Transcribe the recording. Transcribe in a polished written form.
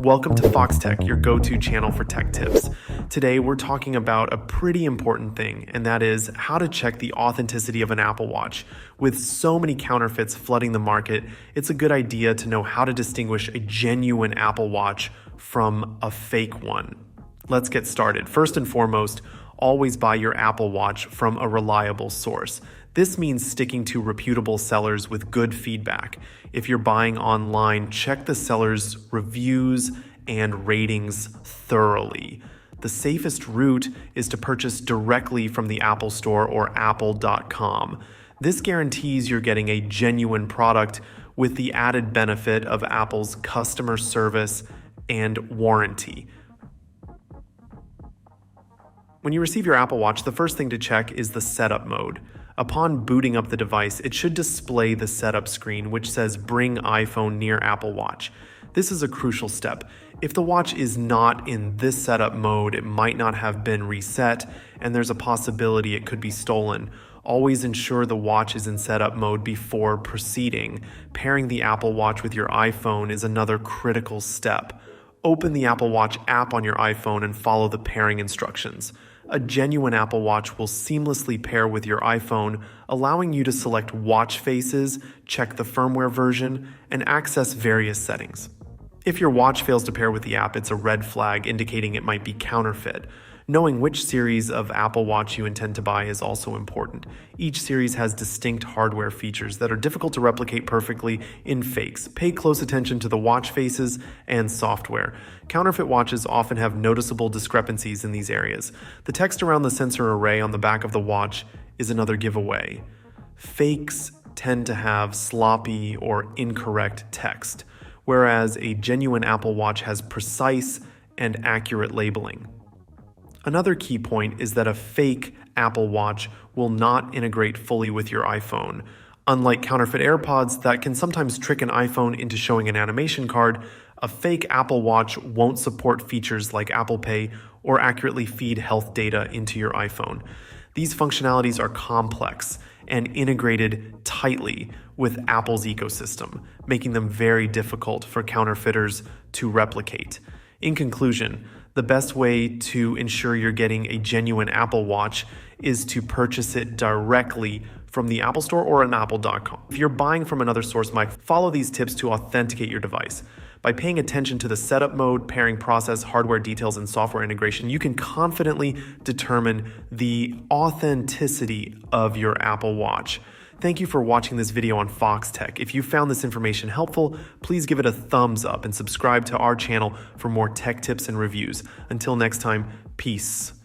Welcome to Foxtecc, your go-to channel for tech tips. Today we're talking about a pretty important thing, and that is how to check the authenticity of an Apple Watch. With so many counterfeits flooding the market, it's a good idea to know how to distinguish a genuine Apple Watch from a fake one. Let's get started. First and foremost, always buy your Apple Watch from a reliable source. This means sticking to reputable sellers with good feedback. If you're buying online, check the seller's reviews and ratings thoroughly. The safest route is to purchase directly from the Apple Store or apple.com. This guarantees you're getting a genuine product with the added benefit of Apple's customer service and warranty. When you receive your Apple Watch, the first thing to check is the setup mode. Upon booting up the device, it should display the setup screen, which says Bring iPhone near Apple Watch. This is a crucial step. If the watch is not in this setup mode, it might not have been reset, and there's a possibility it could be stolen. Always ensure the watch is in setup mode before proceeding. Pairing the Apple Watch with your iPhone is another critical step. Open the Apple Watch app on your iPhone and follow the pairing instructions. A genuine Apple Watch will seamlessly pair with your iPhone, allowing you to select watch faces, check the firmware version, and access various settings. If your watch fails to pair with the app, it's a red flag indicating it might be counterfeit. Knowing which series of Apple Watch you intend to buy is also important. Each series has distinct hardware features that are difficult to replicate perfectly in fakes. Pay close attention to the watch faces and software. Counterfeit watches often have noticeable discrepancies in these areas. The text around the sensor array on the back of the watch is another giveaway. Fakes tend to have sloppy or incorrect text, whereas a genuine Apple Watch has precise and accurate labeling. Another key point is that a fake Apple Watch will not integrate fully with your iPhone. Unlike counterfeit AirPods that can sometimes trick an iPhone into showing an animation card, a fake Apple Watch won't support features like Apple Pay or accurately feed health data into your iPhone. These functionalities are complex and integrated tightly with Apple's ecosystem, making them very difficult for counterfeiters to replicate. In conclusion, the best way to ensure you're getting a genuine Apple Watch is to purchase it directly from the Apple Store or on apple.com. If you're buying from another source, follow these tips to authenticate your device. By paying attention to the setup mode, pairing process, hardware details, and software integration, you can confidently determine the authenticity of your Apple Watch. Thank you for watching this video on Foxtecc. If you found this information helpful, please give it a thumbs up and subscribe to our channel for more tech tips and reviews. Until next time, peace.